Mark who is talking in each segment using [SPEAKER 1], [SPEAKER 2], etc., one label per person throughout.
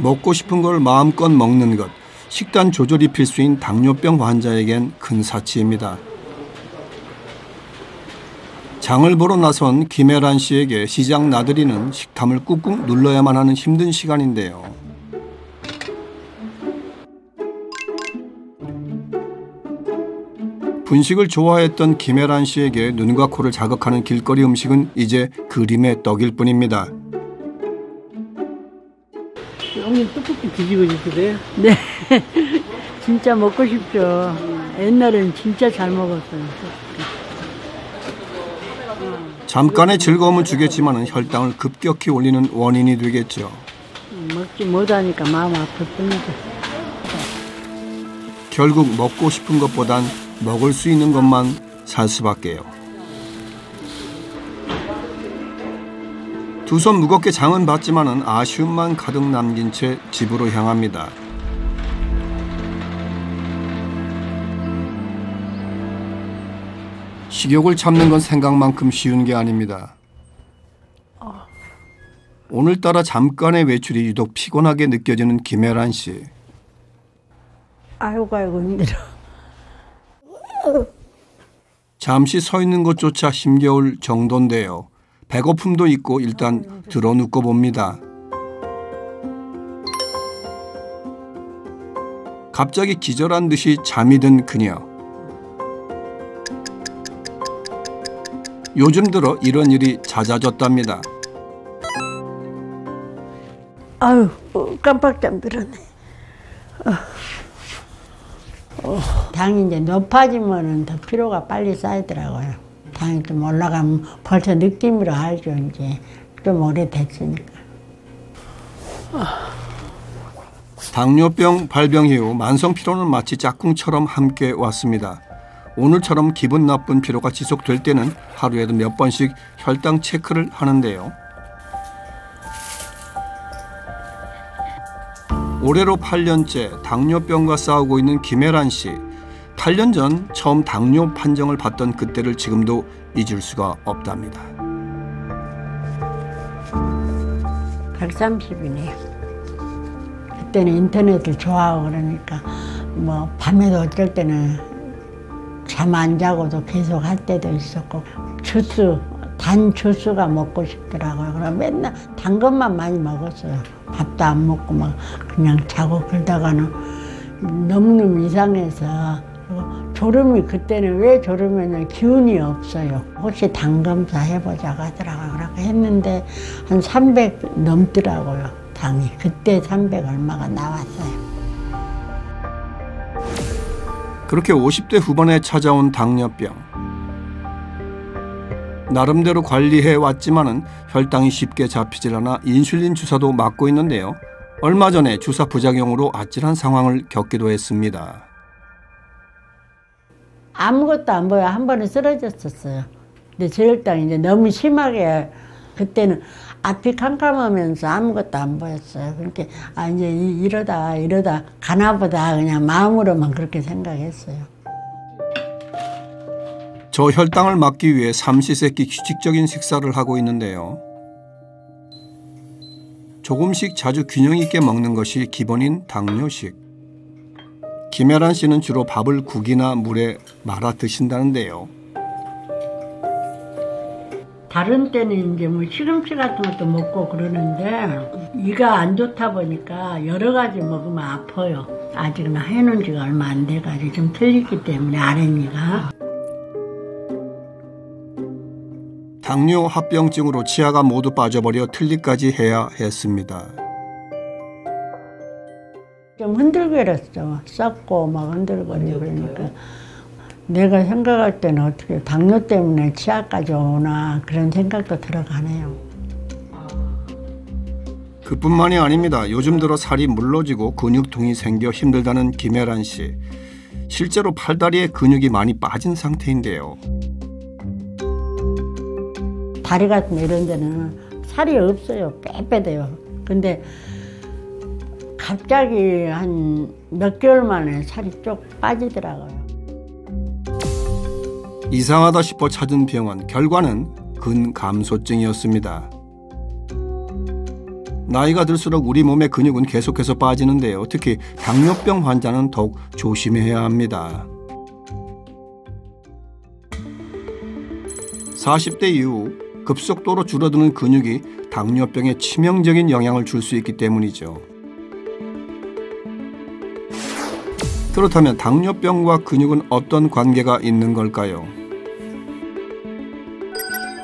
[SPEAKER 1] 먹고 싶은 걸 마음껏 먹는 것, 식단 조절이 필수인 당뇨병 환자에겐 큰 사치입니다. 장을 보러 나선 김혜란 씨에게 시장 나들이는 식탐을 꾹꾹 눌러야만 하는 힘든 시간인데요. 분식을 좋아했던 김혜란 씨에게 눈과 코를 자극하는 길거리 음식은 이제 그림의 떡일 뿐입니다.
[SPEAKER 2] 어머니 떡볶이 뒤지고 싶으세요?
[SPEAKER 3] 네, 진짜 먹고 싶죠. 옛날에는 진짜 잘 먹었어요.
[SPEAKER 1] 잠깐의 즐거움은 주겠지만 혈당을 급격히 올리는 원인이 되겠죠.
[SPEAKER 3] 먹지 못하니까 마음 아플 뿐이죠.
[SPEAKER 1] 결국 먹고 싶은 것보단 먹을 수 있는 것만 살 수밖에요. 두 손 무겁게 장은 봤지만은 아쉬움만 가득 남긴 채 집으로 향합니다. 식욕을 참는 건 생각만큼 쉬운 게 아닙니다. 오늘따라 잠깐의 외출이 유독 피곤하게 느껴지는 김혜란 씨.
[SPEAKER 3] 아이고 힘들어.
[SPEAKER 1] 잠시 서 있는 것조차 힘겨울 정도인데요. 배고픔도 있고 일단 드러눕고 봅니다. 갑자기 기절한 듯이 잠이 든 그녀. 요즘 들어 이런 일이 잦아졌답니다.
[SPEAKER 3] 아유, 깜빡 잠들었네. 당이 이제 높아지면 더 피로가 빨리 쌓이더라고요. 당이 좀 올라가면 벌써 느낌으로 알죠. 이제 좀 오래됐으니까.
[SPEAKER 1] 당뇨병 발병 이후 만성 피로는 마치 짝꿍처럼 함께 왔습니다. 오늘처럼 기분 나쁜 피로가 지속될 때는 하루에도 몇 번씩 혈당 체크를 하는데요. 올해로 8년째 당뇨병과 싸우고 있는 김혜란 씨. 8년 전 처음 당뇨 판정을 받던 그때를 지금도 잊을 수가 없답니다.
[SPEAKER 3] 130이네요. 그때는 인터넷을 좋아하고 그러니까 뭐 밤에도 어쩔 때는 잠 안 자고도 계속 할 때도 있었고 단 주스가 먹고 싶더라고요. 그럼 맨날 단 것만 많이 먹었어요. 밥도 안 먹고 막 그냥 자고 그러다가는 너무너무 이상해서 졸음이 그때는 왜 졸으면 기운이 없어요. 혹시 당 검사 해보자고 하더라고요. 그렇게 했는데 한 300 넘더라고요. 당이. 그때 300 얼마가 나왔어요.
[SPEAKER 1] 그렇게 50대 후반에 찾아온 당뇨병. 나름대로 관리해 왔지만은 혈당이 쉽게 잡히질 않아 인슐린 주사도 맞고 있는데요. 얼마 전에 주사 부작용으로 아찔한 상황을 겪기도 했습니다.
[SPEAKER 3] 아무것도 안 보여. 한 번은 쓰러졌었어요. 근데 저혈당이 이제 너무 심하게 그때는 앞이 캄캄하면서 아무것도 안 보였어요. 그러니까 이제 이러다 가나보다 그냥 마음으로만 그렇게 생각했어요.
[SPEAKER 1] 저혈당을 막기 위해 삼시세끼 규칙적인 식사를 하고 있는데요. 조금씩 자주 균형 있게 먹는 것이 기본인 당뇨식. 김혜란 씨는 주로 밥을 국이나 물에 말아 드신다는데요.
[SPEAKER 3] 다른 때는 이제 뭐 시금치 같은 것도 먹고 그러는데 이가 안 좋다 보니까 여러 가지 먹으면 아파요. 아직은 해놓은 지가 얼마 안 돼가지고 좀 틀리기 때문에 아랫니가.
[SPEAKER 1] 당뇨 합병증으로 치아가 모두 빠져버려 틀니까지 해야 했습니다.
[SPEAKER 3] 좀 흔들거렸어. 썩고 막 흔들거리고 그러니까 내가 생각할 때는 어떻게 당뇨 때문에 치아까지 오나 그런 생각도 들어가네요.
[SPEAKER 1] 그뿐만이 아닙니다. 요즘 들어 살이 물러지고 근육통이 생겨 힘들다는 김혜란 씨. 실제로 팔다리에 근육이 많이 빠진 상태인데요.
[SPEAKER 3] 다리 같은 이런 데는 살이 없어요. 빼빼돼요. 근데 갑자기 한 몇 개월 만에 살이 쭉 빠지더라고요.
[SPEAKER 1] 이상하다 싶어 찾은 병원, 결과는 근감소증이었습니다. 나이가 들수록 우리 몸의 근육은 계속해서 빠지는데요. 특히 당뇨병 환자는 더욱 조심해야 합니다. 40대 이후 급속도로 줄어드는 근육이 당뇨병에 치명적인 영향을 줄 수 있기 때문이죠. 그렇다면 당뇨병과 근육은 어떤 관계가 있는 걸까요?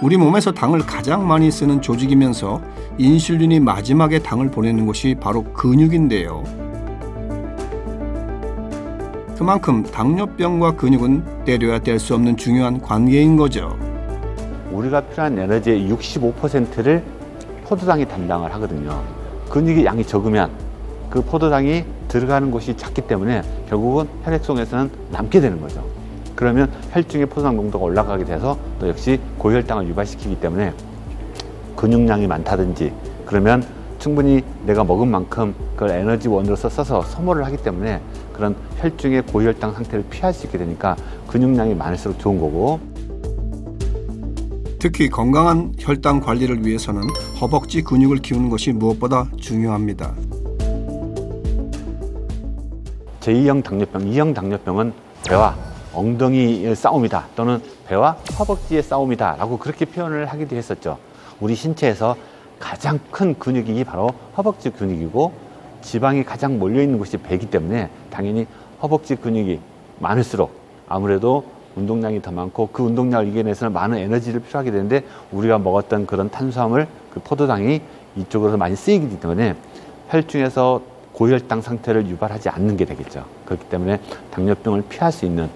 [SPEAKER 1] 우리 몸에서 당을 가장 많이 쓰는 조직이면서 인슐린이 마지막에 당을 보내는 곳이 바로 근육인데요. 그만큼 당뇨병과 근육은 떼려야 뗄 수 없는 중요한 관계인 거죠.
[SPEAKER 4] 우리가 필요한 에너지의 65%를 포도당이 담당을 하거든요. 근육의 양이 적으면 그 포도당이 들어가는 곳이 작기 때문에 결국은 혈액속에서는 남게 되는 거죠. 그러면 혈중의 포도당 농도가 올라가게 돼서 또 역시 고혈당을 유발시키기 때문에 근육량이 많다든지 그러면 충분히 내가 먹은 만큼 그걸 에너지원으로서 써서 소모를 하기 때문에 그런 혈중의 고혈당 상태를 피할 수 있게 되니까 근육량이 많을수록 좋은 거고,
[SPEAKER 1] 특히 건강한 혈당 관리를 위해서는 허벅지 근육을 키우는 것이 무엇보다 중요합니다.
[SPEAKER 4] 제2형 당뇨병, 2형 당뇨병은 배와 엉덩이의 싸움이다 또는 배와 허벅지의 싸움이다 라고 그렇게 표현을 하기도 했었죠. 우리 신체에서 가장 큰 근육이 바로 허벅지 근육이고 지방이 가장 몰려있는 곳이 배이기 때문에 당연히 허벅지 근육이 많을수록 아무래도 운동량이 더 많고 그 운동량을 이겨내서는 많은 에너지를 필요하게 되는데 우리가 먹었던 그런 탄수화물, 그 포도당이 이쪽으로 많이 쓰이기 때문에 혈중에서 고혈당 상태를 유발하지 않는 게 되겠죠. 그렇기 때문에 당뇨병을 피할 수 있는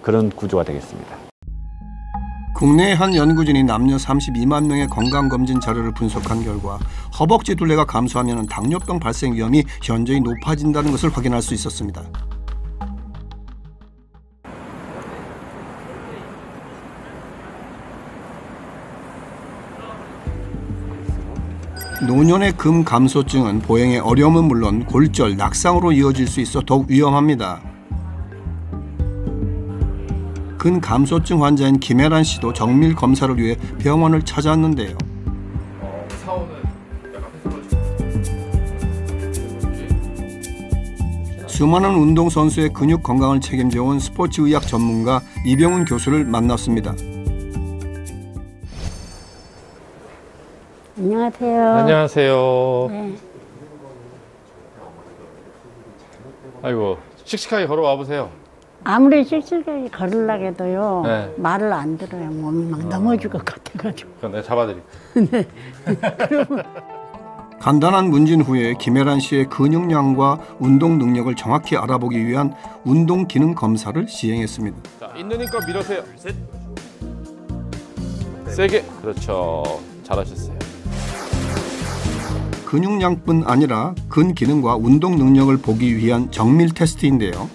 [SPEAKER 4] 그런 구조가 되겠습니다.
[SPEAKER 1] 국내의 한 연구진이 남녀 32만 명의 건강검진 자료를 분석한 결과 허벅지 둘레가 감소하면 당뇨병 발생 위험이 현저히 높아진다는 것을 확인할 수 있었습니다. 노년의 금 감소증은 보행의 어려움은 물론 골절, 낙상으로 이어질 수 있어 더욱 위험합니다. 근 감소증 환자인 김혜란 씨도 정밀 검사를 위해 병원을 찾았는데요. 수많은 운동선수의 근육 건강을 책임져온 스포츠의학 전문가 이병훈 교수를 만났습니다.
[SPEAKER 3] 안녕하세요.
[SPEAKER 5] 안녕하세요.
[SPEAKER 3] 네.
[SPEAKER 5] 아이고, 씩씩하게 걸어와 보세요.
[SPEAKER 3] 아무리 씩씩하게 걸으려고 해도요.
[SPEAKER 5] 네.
[SPEAKER 3] 말을 안 들어요. 몸이 막 넘어질 것 같아가지고.
[SPEAKER 5] 그럼 내가 잡아드릴게요.
[SPEAKER 1] 간단한 문진 후에 김혜란 씨의 근육량과 운동 능력을 정확히 알아보기 위한 운동 기능 검사를 시행했습니다.
[SPEAKER 5] 자, 있는 힘껏 밀으세요. 셋. 세게. 그렇죠. 잘하셨어요.
[SPEAKER 1] 근육량뿐 아니라 근 기능과 운동 능력을 보기 위한 정밀 테스트인데요.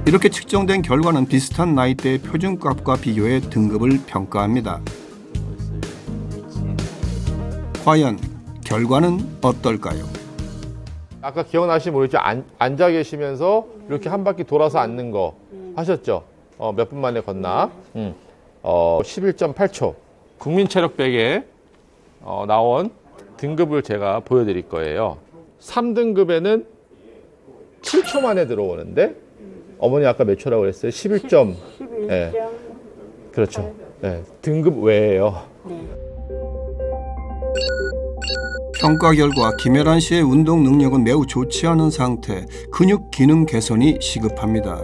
[SPEAKER 1] 이렇게 측정된 결과는 비슷한 나이대의 표준값과 비교해 등급을 평가합니다. 과연 결과는 어떨까요?
[SPEAKER 5] 아까 기억나시면 모르겠죠? 앉아 계시면서 이렇게 한 바퀴 돌아서 앉는 거 하셨죠? 몇 분 만에 걷나? 11.8초. 국민체력백에 나온 등급을 제가 보여드릴 거예요. 3등급에는 7초 만에 들어오는데 어머니 아까 몇 초라고 그랬어요? 11점. 네. 그렇죠. 네. 등급 외예요.
[SPEAKER 3] 네.
[SPEAKER 1] 평가 결과 김혜란 씨의 운동 능력은 매우 좋지 않은 상태, 근육 기능 개선이 시급합니다.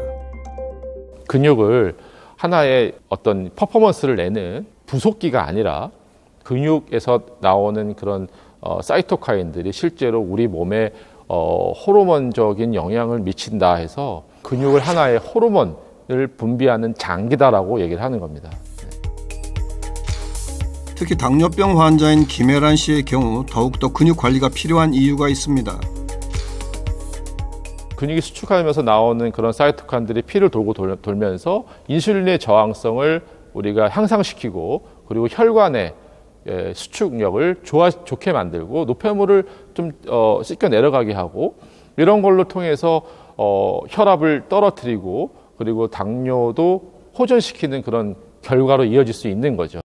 [SPEAKER 5] 근육을 하나의 어떤 퍼포먼스를 내는 부속기가 아니라 근육에서 나오는 그런 사이토카인들이 실제로 우리 몸에 호르몬적인 영향을 미친다 해서 근육을 하나의 호르몬을 분비하는 장기다라고 얘기를 하는 겁니다.
[SPEAKER 1] 특히 당뇨병 환자인 김혜란 씨의 경우 더욱더 근육 관리가 필요한 이유가 있습니다.
[SPEAKER 5] 근육이 수축하면서 나오는 그런 사이토카인들이 피를 돌고 돌면서 인슐린의 저항성을 우리가 향상시키고 그리고 혈관의 수축력을 좋게 만들고 노폐물을 좀 씻겨 내려가게 하고 이런 걸로 통해서 혈압을 떨어뜨리고 그리고 당뇨도 호전시키는 그런 결과로 이어질 수 있는 거죠.